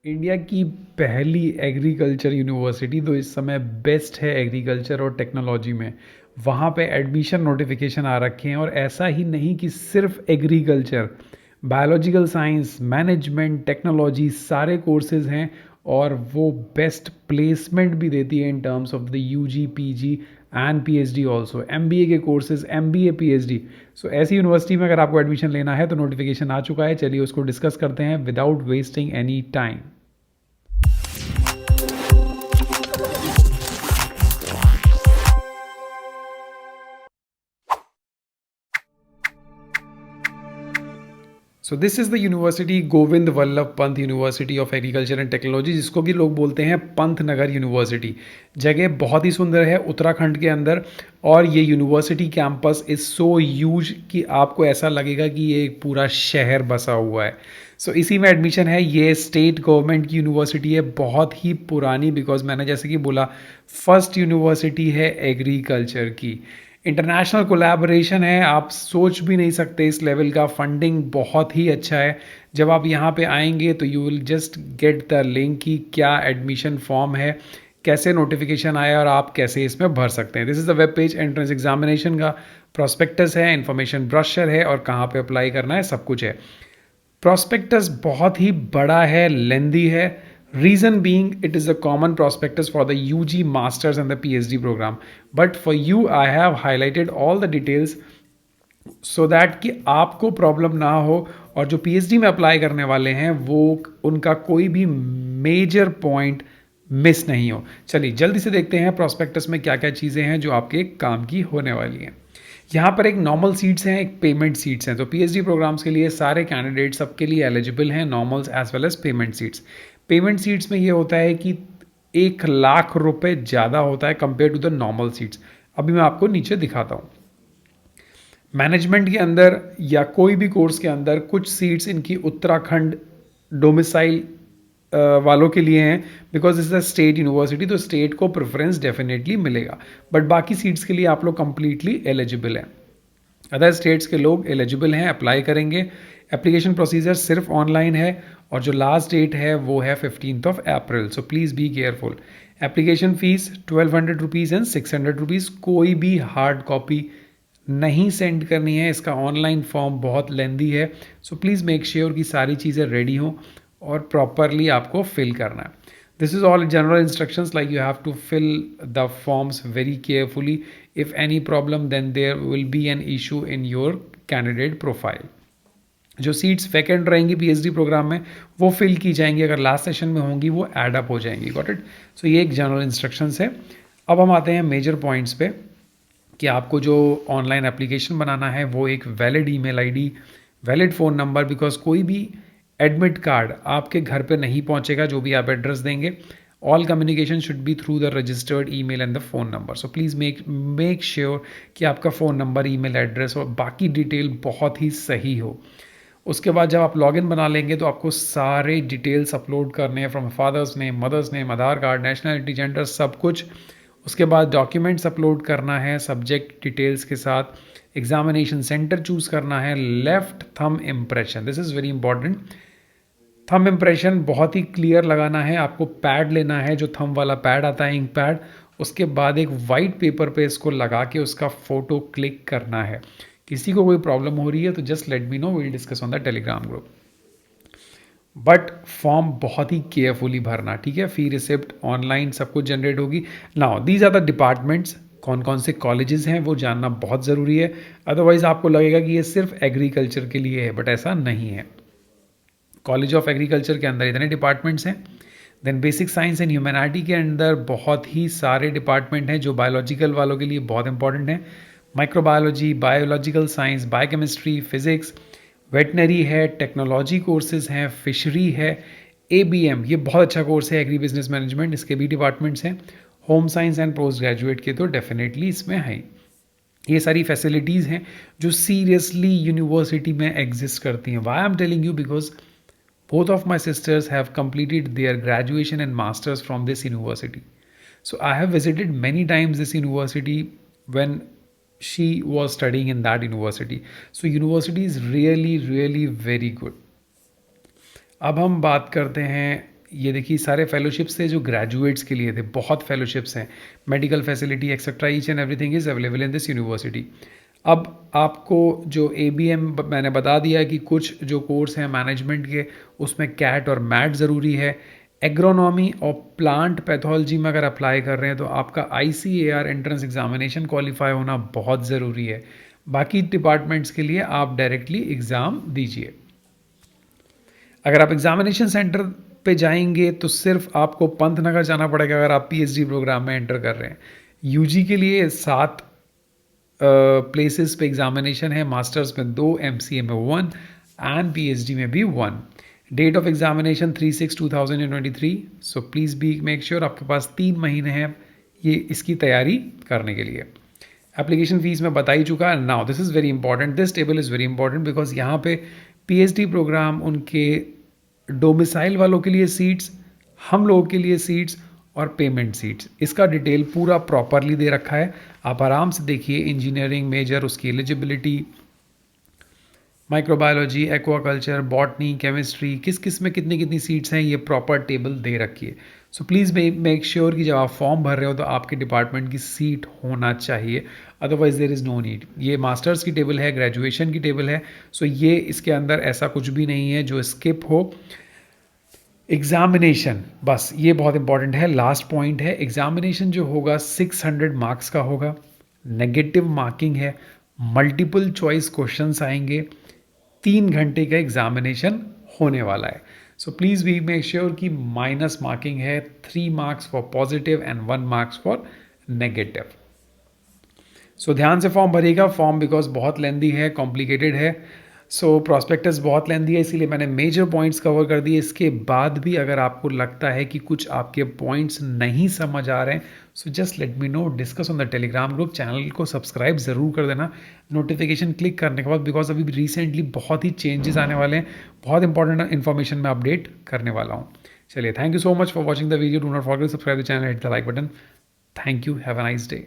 India की पहली agriculture university तो इस समय बेस्ट है एग्रीकल्चर और टेक्नोलॉजी में। वहाँ पे एडमिशन नोटिफिकेशन आ रखे हैं और ऐसा ही नहीं कि सिर्फ agriculture, biological science, management, technology सारे कोर्सेज हैं और वो बेस्ट प्लेसमेंट भी देती है in terms of the UG, PG and PhD also. MBA के कोर्सेज, एमबीए, पीएचडी। सो ऐसी यूनिवर्सिटी में अगर आपको एडमिशन लेना है तो नोटिफिकेशन आ चुका है, चलिए उसको डिस्कस करते हैं without wasting any time. So this is the university Govind Vallabh Pant university of agriculture and technology, जिसको कि लोग बोलते हैं पंत नगर यूनिवर्सिटी। जगह बहुत ही सुंदर है उत्तराखंड के अंदर और ये university campus is so huge कि आपको ऐसा लगेगा कि ये एक पूरा शहर बसा हुआ है। सो इसी में एडमिशन है। ये स्टेट गवर्नमेंट की यूनिवर्सिटी है, बहुत ही पुरानी, बिकॉज मैंने जैसे कि बोला फर्स्ट यूनिवर्सिटी है एग्रीकल्चर की। इंटरनेशनल कोलैबोरेशन है, आप सोच भी नहीं सकते इस लेवल का। फंडिंग बहुत ही अच्छा है। जब आप यहाँ पे आएंगे तो you will just get the link कि क्या एडमिशन फॉर्म है, कैसे नोटिफिकेशन आया और आप कैसे इसमें भर सकते हैं। This is the web page. Entrance examination का प्रॉस्पेक्टस है, इन्फॉर्मेशन ब्रोशर है और कहाँ पे अप्लाई करना है सब कुछ है। प्रॉस्पेक्टस बहुत ही बड़ा है, लेंदी है। Reason being it is a common prospectus for the UG masters and the PhD program, but for you I have highlighted all the details so that कि आपको प्रॉब्लम ना हो और जो पीएचडी में अप्लाई करने वाले हैं वो उनका कोई भी मेजर पॉइंट मिस नहीं हो। चलिए जल्दी से देखते हैं प्रॉस्पेक्टस में क्या क्या चीज़ें हैं जो आपके काम की होने वाली हैं। यहाँ पर एक नॉर्मल सीट्स हैं, एक पेमेंट सीट्स हैं। तो पीएचडी प्रोग्राम्स के लिए सारे कैंडिडेट सबके लिए एलिजिबल हैं, normals as well as payment seats. Payment seats में ये होता है कि 1 लाख रुपए ज़्यादा होता है compare to the normal seats. अभी मैं आपको नीचे दिखाता हूँ। मैनेजमेंट के अंदर या कोई भी कोर्स के अंदर कुछ सीट्स इनकी उत्तराखंड डोमिसाइल वालों के लिए हैं, because is a state university, तो स्टेट को प्रेफरेंस डेफिनेटली मिलेगा। बट बाकी सीट्स के लिए आप लोग कंप्लीटली एलिजिबल हैं। अदर स्टेट्स के लोग एलिजिबल हैं, अप्लाई करेंगे। एप्लीकेशन प्रोसीजर सिर्फ ऑनलाइन है और जो लास्ट डेट है वो है 15 April. So please be careful. Application fees 1200 rupees and 600 rupees. कोई भी हार्ड कॉपी नहीं सेंड करनी है। इसका ऑनलाइन फॉर्म बहुत लेंदी है। सो प्लीज़ मेक श्योर कि सारी चीज़ें रेडी हों और प्रॉपरली आपको फिल करना है। This is all general instructions, like you have to fill the forms very carefully. If any problem then there will be an issue in your candidate profile. जो seats vacant रहेंगी PhD programme में वो fill की जाएंगी, अगर last session में होंगी वो एड अप हो जाएंगी। Got it. सो ये एक जनरल इंस्ट्रक्शंस है। अब हम आते हैं मेजर पॉइंट्स पे कि आपको जो ऑनलाइन एप्लीकेशन बनाना है वो एक valid email ID, valid phone number, because कोई भी एडमिट कार्ड आपके घर पे नहीं पहुंचेगा जो भी आप एड्रेस देंगे। All communication should be through the registered email and the phone number. So please make sure कि आपका फ़ोन नंबर, ईमेल एड्रेस और बाकी डिटेल बहुत ही सही हो। उसके बाद जब आप लॉगिन बना लेंगे तो आपको सारे डिटेल्स अपलोड करने हैं, from father's name, mother's name, Aadhaar card, nationality, gender, सब कुछ। उसके बाद डॉक्यूमेंट्स अपलोड करना है सब्जेक्ट डिटेल्स के साथ। एग्जामिनेशन सेंटर चूज़ करना है। Left thumb impression, this is very important. Thumb impression बहुत ही क्लियर लगाना है। आपको पैड लेना है, जो थंब वाला पैड आता है, इंक पैड। उसके बाद एक वाइट पेपर पे इसको लगा के उसका फ़ोटो क्लिक करना है। किसी को कोई प्रॉब्लम हो रही है तो just let me know, will discuss on the Telegram group. But form बहुत ही केयरफुली भरना, ठीक है। फी रिसिप्ट ऑनलाइन सब कुछ जनरेट होगी। Now these are the departments, कौन कौन से कॉलेजेस हैं वो जानना बहुत ज़रूरी है। अदरवाइज आपको लगेगा कि ये सिर्फ एग्रीकल्चर के लिए है, बट ऐसा नहीं है। कॉलेज ऑफ एग्रीकल्चर के अंदर इतने डिपार्टमेंट्स हैं। Then basic science and humanity के अंदर बहुत ही सारे डिपार्टमेंट हैं जो बायोलॉजिकल वालों के लिए बहुत इंपॉर्टेंट हैं। Microbiology, biological science, biochemistry, physics, veterinary है, टेक्नोलॉजी कोर्सेज हैं, फिशरी है, एबीएम ये बहुत अच्छा कोर्स है, एग्री बिजनेस मैनेजमेंट, इसके भी डिपार्टमेंट्स हैं। Home science and post graduate के तो डेफिनेटली इसमें हैं। ये सारी फैसिलिटीज़ हैं जो सीरियसली यूनिवर्सिटी में एग्जिस्ट करती हैं। Why I am telling you, because both of my sisters have completed their graduation and masters from this university. So I have visited many times this university when she was studying in that university. So university is really really very good. अब हम बात करते हैं ये देखिए सारे fellowships थे जो ग्रेजुएट्स के लिए थे, बहुत फेलोशिप्स हैं, medical facility etcetera, each and everything is available in this university. अब आपको जो ABM मैंने बता दिया कि कुछ जो कोर्स हैं मैनेजमेंट के, उसमें कैट और मैट ज़रूरी है। एग्रोनॉमी और प्लांट पैथोलॉजी में अगर अप्लाई कर रहे हैं तो आपका ICAR एंट्रेंस एग्जामिनेशन क्वालिफाई होना बहुत ज़रूरी है। बाकी डिपार्टमेंट्स के लिए आप डायरेक्टली एग्ज़ाम दीजिए। अगर आप एग्जामिनेशन सेंटर पे जाएंगे तो सिर्फ आपको पंतनगर जाना पड़ेगा अगर आप PhD प्रोग्राम में एंटर कर रहे हैं। UG के लिए 7 प्लेसेस पे एग्जामिनेशन है, मास्टर्स में 2, MCA में 1 एंड PhD में भी 1। Date of examination 3/6/2023। So please be make sure आपके पास 3 महीने हैं ये इसकी तैयारी करने के लिए। एप्लीकेशन फीस में बता ही चुका है। Now this is very important, this table is very important because यहाँ पे PhD प्रोग्राम उनके डोमिसाइल वालों के लिए सीट्स, हम लोगों के लिए सीट्स और पेमेंट सीट्स, इसका डिटेल पूरा प्रॉपरली दे रखा है। आप आराम से देखिए, इंजीनियरिंग मेजर, उसकी eligibility, microbiology, aquaculture, botany, chemistry, किस किस में कितनी कितनी सीट्स हैं, ये प्रॉपर टेबल दे रखी है। सो प्लीज़ मेक श्योर कि जब आप फॉर्म भर रहे हो तो आपके डिपार्टमेंट की सीट होना चाहिए, otherwise there is no need. ये मास्टर्स की टेबल है, ग्रेजुएशन की टेबल है, सो ये इसके अंदर ऐसा कुछ भी नहीं है जो स्किप हो। एग्जामिनेशन, बस ये बहुत इंपॉर्टेंट है, लास्ट पॉइंट है। एग्जामिनेशन जो होगा 600 मार्क्स का होगा, नेगेटिव मार्किंग है, मल्टीपल चॉइस क्वेश्चंस आएंगे, 3 घंटे का एग्जामिनेशन होने वाला है। So please we make sure कि माइनस मार्किंग है, 3 marks for positive and 1 marks for negative. So ध्यान से फॉर्म भरिएगा, फॉर्म बिकॉज बहुत लेंदी है, कॉम्प्लिकेटेड है। सो प्रॉस्पेक्टस बहुत लेंदी है, इसीलिए मैंने मेजर पॉइंट्स कवर कर दिए। इसके बाद भी अगर आपको लगता है कि कुछ आपके पॉइंट्स नहीं समझ आ रहे हैं, so just let me know, discuss on the Telegram group. Channel को सब्सक्राइब ज़रूर कर देना नोटिफिकेशन क्लिक करने के बाद, बिकॉज अभी रिसेंटली बहुत ही चेंजेस आने वाले हैं, बहुत इंपॉर्टेंट इन्फॉर्मेशन मैं अपडेट करने वाला हूँ। चलिए, thank you so much for watching the video, do not forget subscribe the channel, hit the like button. Thank you, have a nice day.